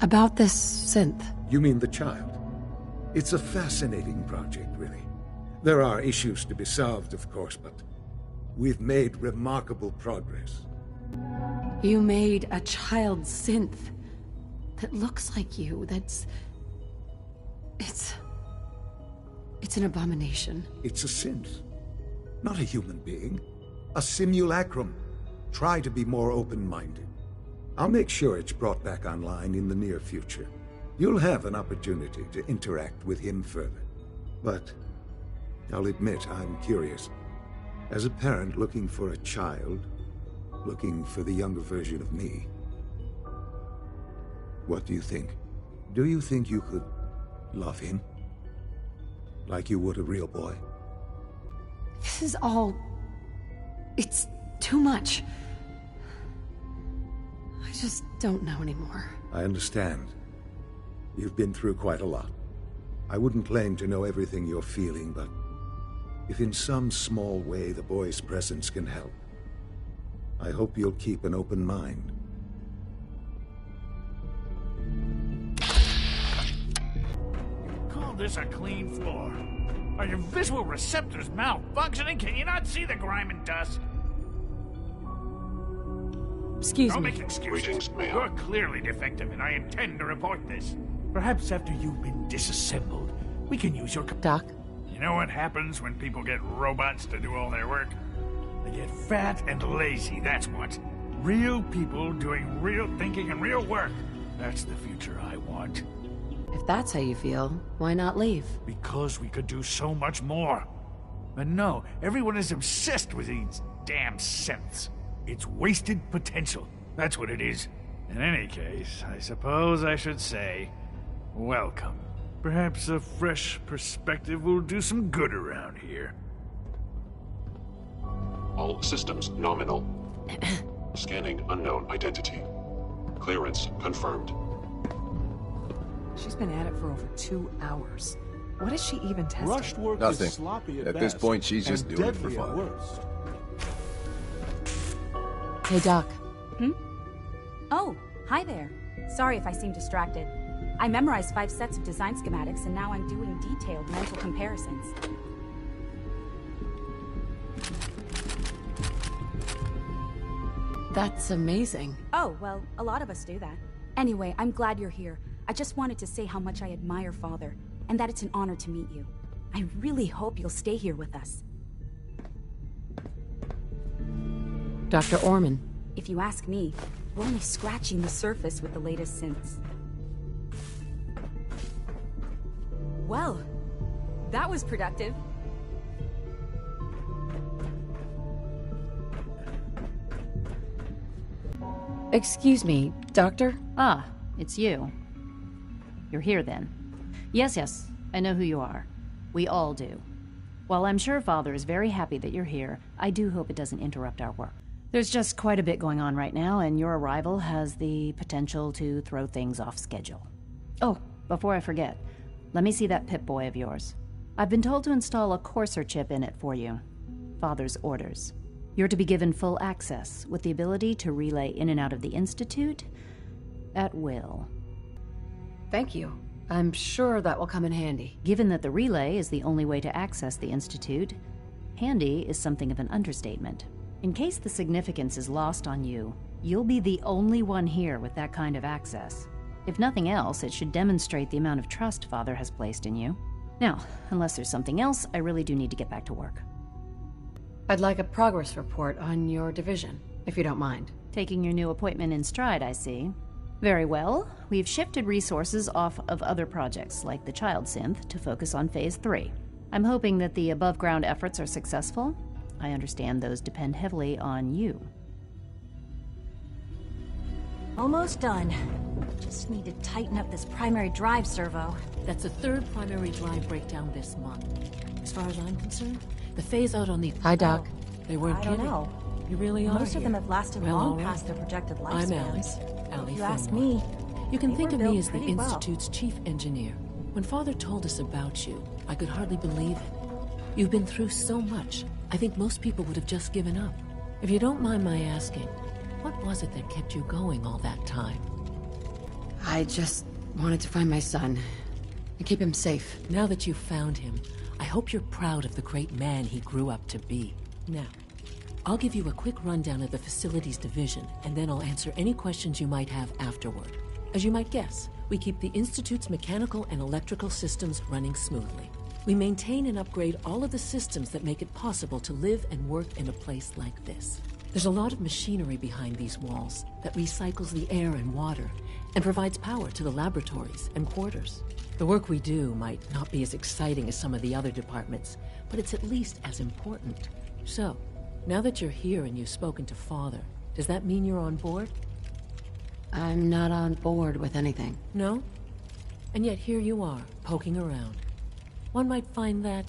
About this synth. You mean the child? It's a fascinating project, really. There are issues to be solved, of course, but we've made remarkable progress. You made a child synth that looks like you, It's an abomination. It's a synth, not a human being. A simulacrum. Try to be more open-minded. I'll make sure it's brought back online in the near future. You'll have an opportunity to interact with him further. But I'll admit I'm curious. As a parent looking for a child, looking for the younger version of me, what do you think? Do you think you could love him? Like you would a real boy? This is all... It's too much. I just don't know anymore. I understand. You've been through quite a lot. I wouldn't claim to know everything you're feeling, but if in some small way the boy's presence can help, I hope you'll keep an open mind. Call this a clean floor? Are your visual receptors malfunctioning? Can you not see the grime and dust? Excuse Don't me. make excuses. Greetings, ma'am. You're clearly defective, and I intend to report this. Perhaps after you've been disassembled, we can use your... Doc? You know what happens when people get robots to do all their work? They get fat and lazy, that's what. Real people doing real thinking and real work. That's the future I want. If that's how you feel, why not leave? Because we could do so much more. And no, everyone is obsessed with these damn synths. It's wasted potential. That's what it is. In any case, I suppose I should say, welcome. Perhaps a fresh perspective will do some good around here. All systems nominal. Scanning unknown identity. Clearance confirmed. She's been at it for over 2 hours. What is she even testing? Rushed work Nothing. is sloppy at At this best, point, she's just and doing it for deadly at fun. worst. Hey, Doc. Oh, hi there. Sorry if I seem distracted. I memorized 5 sets of design schematics, and now I'm doing detailed mental comparisons. That's amazing. Oh, well, a lot of us do that. Anyway, I'm glad you're here. I just wanted to say how much I admire Father, and that it's an honor to meet you. I really hope you'll stay here with us. Dr. Orman. If you ask me, we're only scratching the surface with the latest synths. Well, that was productive. Excuse me, Doctor? Ah, it's you. You're here then. Yes, I know who you are. We all do. While I'm sure Father is very happy that you're here, I do hope it doesn't interrupt our work. There's just quite a bit going on right now, and your arrival has the potential to throw things off schedule. Oh, before I forget, let me see that Pip-Boy of yours. I've been told to install a Courser chip in it for you. Father's orders. You're to be given full access, with the ability to relay in and out of the Institute at will. Thank you. I'm sure that will come in handy. Given that the relay is the only way to access the Institute, handy is something of an understatement. In case the significance is lost on you, you'll be the only one here with that kind of access. If nothing else, it should demonstrate the amount of trust Father has placed in you. Now, unless there's something else, I really do need to get back to work. I'd like a progress report on your division, if you don't mind. Taking your new appointment in stride, I see. Very well. We've shifted resources off of other projects, like the Child Synth, to focus on Phase 3. I'm hoping that the above-ground efforts are successful. I understand those depend heavily on you. Almost done. Just need to tighten up this primary drive servo. That's the 3rd primary drive breakdown this month. As far as I'm concerned, the phase-out on the... Hi, Doc. They weren't I don't kidding. know. You really are Most of here. them have lasted Well, long all right. past their projected lifespans. I'm Alice. Allie If you ask Fillmore. me, You can they think were of me built as the pretty well. Institute's chief engineer. When Father told us about you, I could hardly believe it. You've been through so much, I think most people would have just given up. If you don't mind my asking, what was it that kept you going all that time? I just wanted to find my son and keep him safe. Now that you've found him, I hope you're proud of the great man he grew up to be. Now, I'll give you a quick rundown of the Facilities Division, and then I'll answer any questions you might have afterward. As you might guess, we keep the Institute's mechanical and electrical systems running smoothly. We maintain and upgrade all of the systems that make it possible to live and work in a place like this. There's a lot of machinery behind these walls that recycles the air and water and provides power to the laboratories and quarters. The work we do might not be as exciting as some of the other departments, but it's at least as important. So, now that you're here and you've spoken to Father, does that mean you're on board? I'm not on board with anything. No? And yet here you are, poking around. One might find that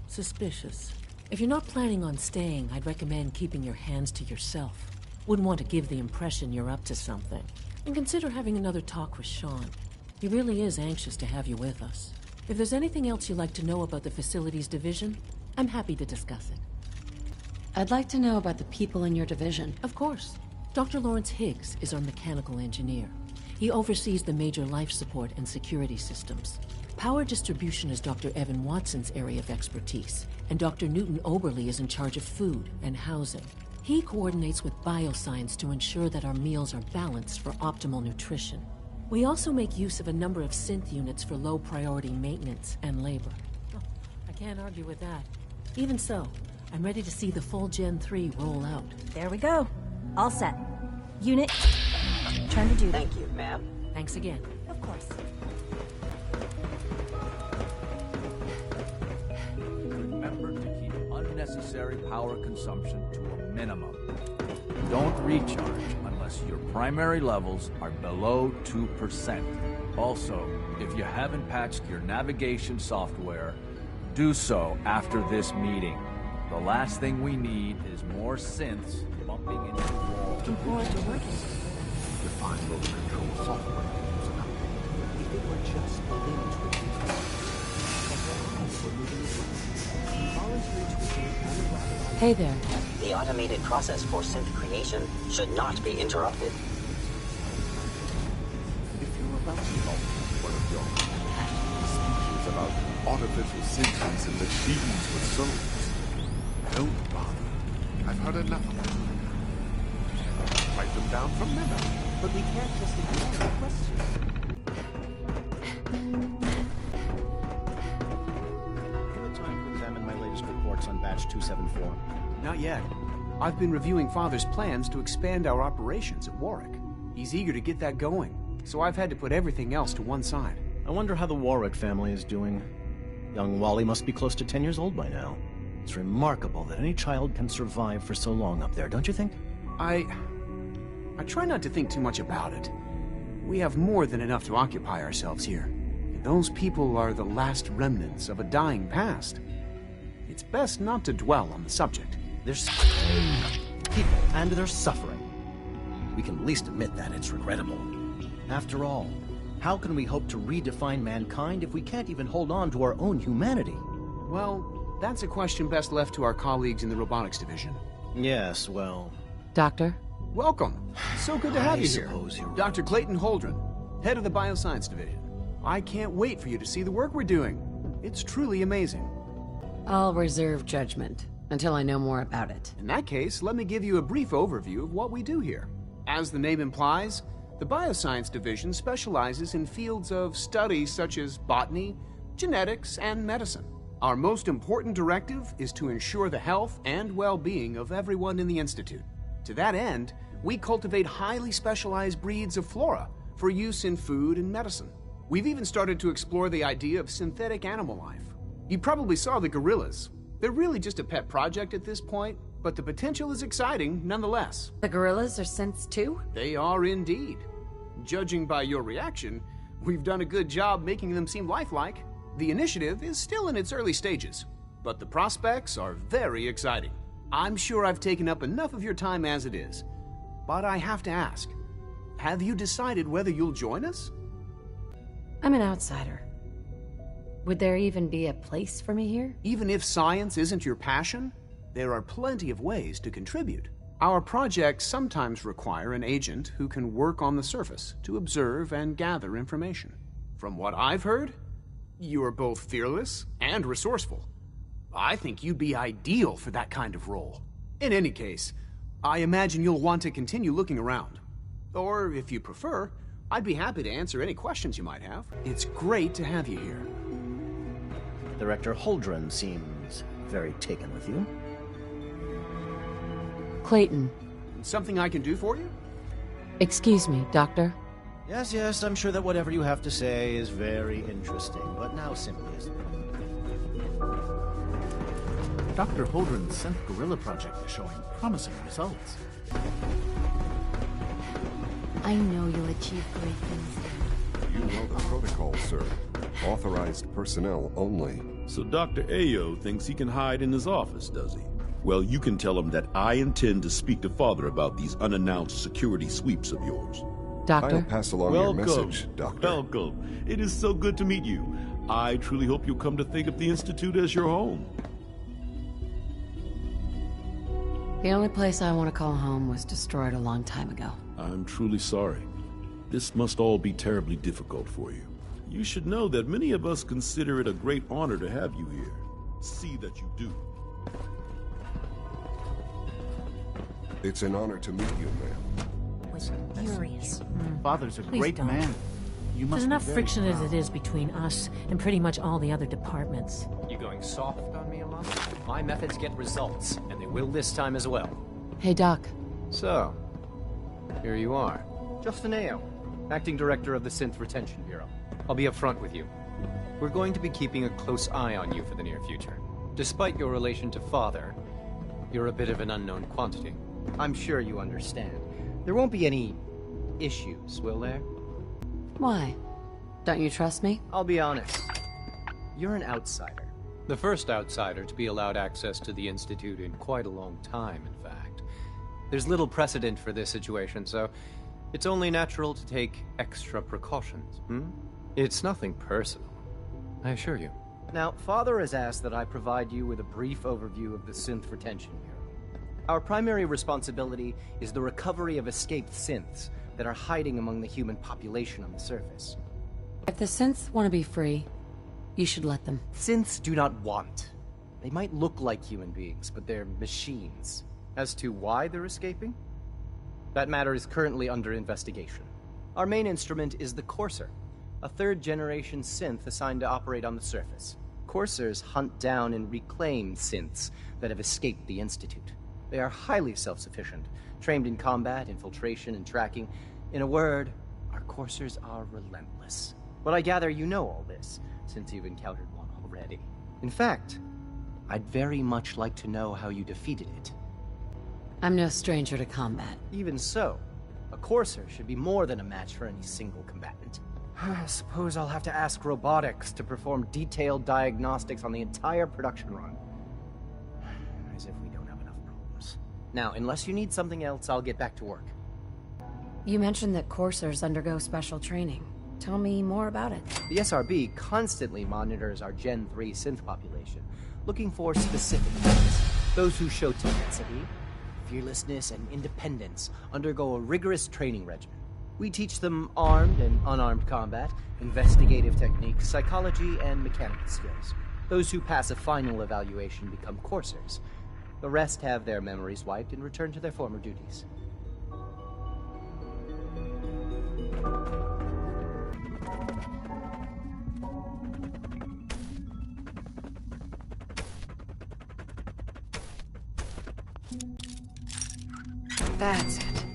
suspicious. If you're not planning on staying, I'd recommend keeping your hands to yourself. Wouldn't want to give the impression you're up to something. And consider having another talk with Sean. He really is anxious to have you with us. If there's anything else you'd like to know about the Facilities Division, I'm happy to discuss it. I'd like to know about the people in your division. Of course. Dr. Lawrence Higgs is our mechanical engineer. He oversees the major life support and security systems. Power distribution is Dr. Evan Watson's area of expertise, and Dr. Newton Oberly is in charge of food and housing. He coordinates with bioscience to ensure that our meals are balanced for optimal nutrition. We also make use of a number of synth units for low-priority maintenance and labor. Oh, I can't argue with that. Even so, I'm ready to see the full Gen 3 roll out. There we go. All set. Unit, turn to duty. Thank you, ma'am. Thanks again. Of course. Remember to keep unnecessary power consumption to a minimum. Don't recharge unless your primary levels are below 2%. Also, if you haven't patched your navigation software, do so after this meeting. The last thing we need is more synths bumping into the wall. Components are working. Define motor control software was an update. If it were just a link to a Hey there. The automated process for synth creation should not be interrupted. If you're about to talk to one of your speeches about artificial sentience and machines with souls, don't bother. I've heard enough of them. Write them down from memory. But we can't just ignore the questions. Any time to examine my latest reports on batch 274? Not yet. I've been reviewing Father's plans to expand our operations at Warwick. He's eager to get that going, so I've had to put everything else to one side. I wonder how the Warwick family is doing. Young Wally must be close to 10 years old by now. It's remarkable that any child can survive for so long up there, don't you think? I try not to think too much about it. We have more than enough to occupy ourselves here. And those people are the last remnants of a dying past. It's best not to dwell on the subject. There's people, and they're suffering. We can at least admit that it's regrettable. After all, how can we hope to redefine mankind if we can't even hold on to our own humanity? Well, that's a question best left to our colleagues in the robotics division. Yes, well... Doctor? Welcome. So good to have you here. You're Dr. Clayton Holdren, head of the Bioscience Division. I can't wait for you to see the work we're doing. It's truly amazing. I'll reserve judgment until I know more about it. In that case, let me give you a brief overview of what we do here. As the name implies, the Bioscience Division specializes in fields of study such as botany, genetics, and medicine. Our most important directive is to ensure the health and well-being of everyone in the Institute. To that end, we cultivate highly specialized breeds of flora for use in food and medicine. We've even started to explore the idea of synthetic animal life. You probably saw the gorillas. They're really just a pet project at this point, but the potential is exciting nonetheless. The gorillas are synths too? They are indeed. Judging by your reaction, we've done a good job making them seem lifelike. The initiative is still in its early stages, but the prospects are very exciting. I'm sure I've taken up enough of your time as it is, but I have to ask, have you decided whether you'll join us? I'm an outsider. Would there even be a place for me here? Even if science isn't your passion, there are plenty of ways to contribute. Our projects sometimes require an agent who can work on the surface to observe and gather information. From what I've heard, you are both fearless and resourceful. I think you'd be ideal for that kind of role. In any case, I imagine you'll want to continue looking around. Or, if you prefer, I'd be happy to answer any questions you might have. It's great to have you here. Director Holdren seems very taken with you. Clayton. Something I can do for you? Excuse me, Doctor. Yes, yes, I'm sure that whatever you have to say is very interesting, but now simply as the Dr. Holdren's synth gorilla project is showing promising results. I know you'll achieve great things. You know the protocol, sir. Authorized personnel only. So Dr. Ayo thinks he can hide in his office, does he? Well, you can tell him that I intend to speak to Father about these unannounced security sweeps of yours. Doctor? I'll pass along your message, Doctor. Welcome. It is so good to meet you. I truly hope you'll come to think of the Institute as your home. The only place I want to call home was destroyed a long time ago. I'm truly sorry. This must all be terribly difficult for you. You should know that many of us consider it a great honor to have you here. See that you do. It's an honor to meet you, ma'am. Was furious. Father's a Please great don't. man. You must There's be enough very friction as proud. it is between us and pretty much all the other departments. You going soft on me a lot? My methods get results, and they will this time as well. Hey, Doc. So, here you are. Justin Ayo, Acting Director of the Synth Retention Bureau. I'll be upfront with you. We're going to be keeping a close eye on you for the near future. Despite your relation to Father, you're a bit of an unknown quantity. I'm sure you understand. There won't be any issues, will there? Why? Don't you trust me? I'll be honest. You're an outsider. The first outsider to be allowed access to the Institute in quite a long time, in fact. There's little precedent for this situation, so it's only natural to take extra precautions, It's nothing personal, I assure you. Now, Father has asked that I provide you with a brief overview of the Synth Retention Bureau. Our primary responsibility is the recovery of escaped synths that are hiding among the human population on the surface. If the synths want to be free, you should let them. Synths do not want. They might look like human beings, but they're machines. As to why they're escaping? That matter is currently under investigation. Our main instrument is the Courser, a third-generation synth assigned to operate on the surface. Coursers hunt down and reclaim synths that have escaped the Institute. They are highly self-sufficient, trained in combat, infiltration, and tracking. In a word, our coursers are relentless. But I gather you know all this, since you've encountered one already. In fact, I'd very much like to know how you defeated it. I'm no stranger to combat. Even so, a courser should be more than a match for any single combatant. I suppose I'll have to ask robotics to perform detailed diagnostics on the entire production run. As if we don't have enough problems. Now, unless you need something else, I'll get back to work. You mentioned that coursers undergo special training. Tell me more about it. The SRB constantly monitors our Gen 3 synth population, looking for specific things. Those who show tenacity, fearlessness, and independence undergo a rigorous training regimen. We teach them armed and unarmed combat, investigative techniques, psychology, and mechanical skills. Those who pass a final evaluation become coursers. The rest have their memories wiped and return to their former duties. That's it.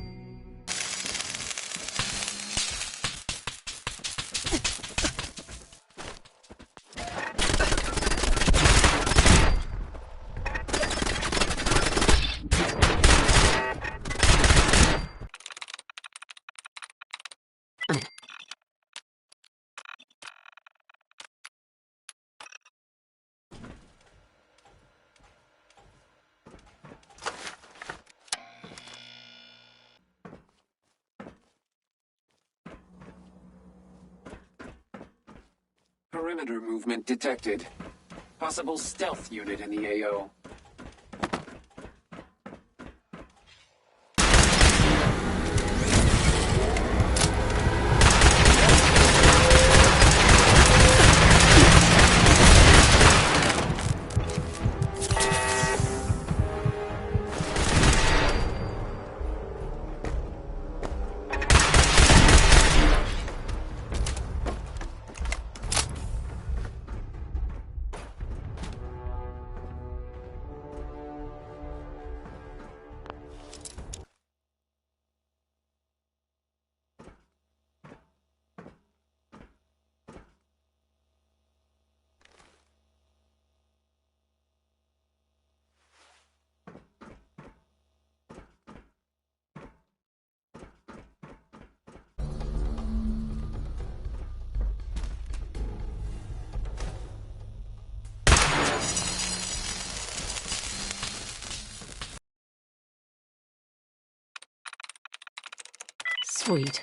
Perimeter movement detected. Possible stealth unit in the AO. Sweet.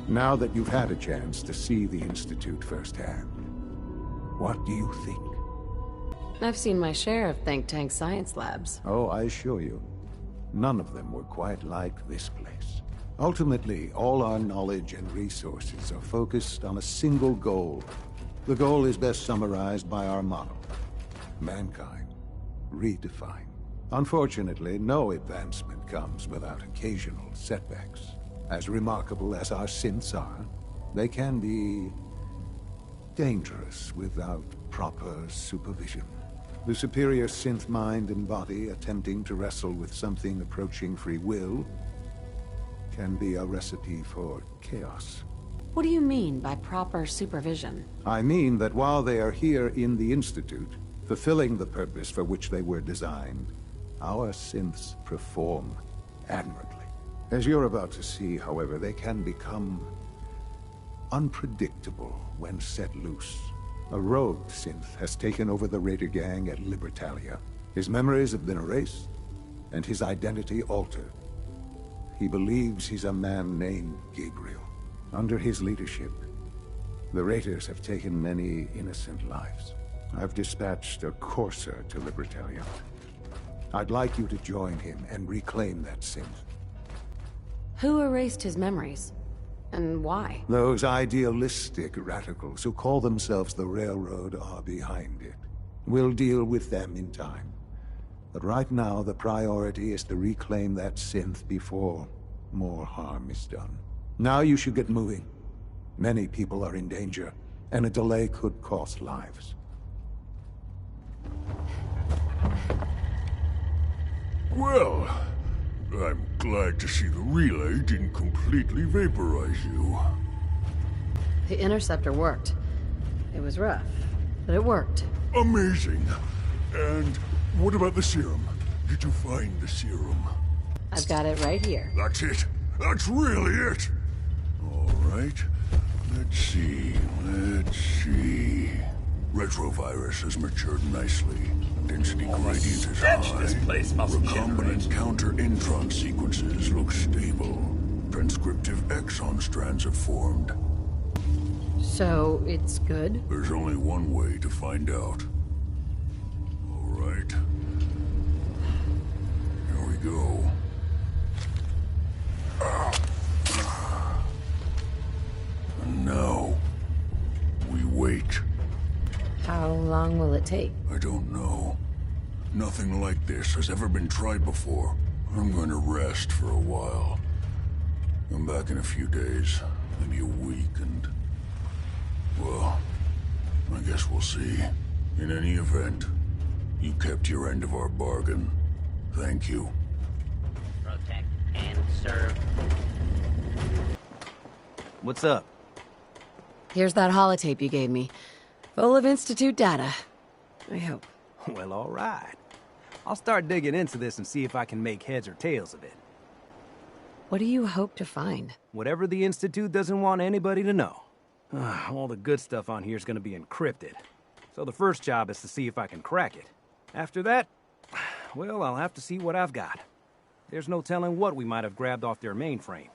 Now that you've had a chance to see the Institute firsthand, what do you think? I've seen my share of think tank science labs. Oh, I assure you, none of them were quite like this place. Ultimately, all our knowledge and resources are focused on a single goal. The goal is best summarized by our motto: mankind, redefined. Unfortunately, no advancement comes without occasional setbacks. As remarkable as our synths are, they can be dangerous without proper supervision. The superior synth mind and body attempting to wrestle with something approaching free will can be a recipe for chaos. What do you mean by proper supervision? I mean that while they are here in the Institute, fulfilling the purpose for which they were designed, our synths perform admirably. As you're about to see, however, they can become unpredictable when set loose. A rogue synth has taken over the Raider gang at Libertalia. His memories have been erased, and his identity altered. He believes he's a man named Gabriel. Under his leadership, the Raiders have taken many innocent lives. I've dispatched a courser to Libertalia. I'd like you to join him and reclaim that synth. Who erased his memories? And why? Those idealistic radicals who call themselves the Railroad are behind it. We'll deal with them in time. But right now, the priority is to reclaim that synth before more harm is done. Now you should get moving. Many people are in danger, and a delay could cost lives. Well, I'm glad to see the relay didn't completely vaporize you. The interceptor worked. It was rough, but it worked. Amazing. And what about the serum? Did you find the serum? I've got it right here. That's it. That's really it. All right. Let's see. Retrovirus has matured nicely. Density gradient is high. This place must Recombinant counter-intron sequences look stable. Transcriptive exon strands have formed. So, it's good? There's only one way to find out. All right. Here we go. And now, we wait. How long will it take? I don't know. Nothing like this has ever been tried before. I'm going to rest for a while. I'm back in a few days, maybe a week, and... well, I guess we'll see. In any event, you kept your end of our bargain. Thank you. Protect and serve. What's up? Here's that holotape you gave me. Full of Institute data. I hope. Well, all right. I'll start digging into this and see if I can make heads or tails of it. What do you hope to find? Whatever the Institute doesn't want anybody to know. All the good stuff on here is going to be encrypted. So the first job is to see if I can crack it. After that, well, I'll have to see what I've got. There's no telling what we might have grabbed off their mainframe.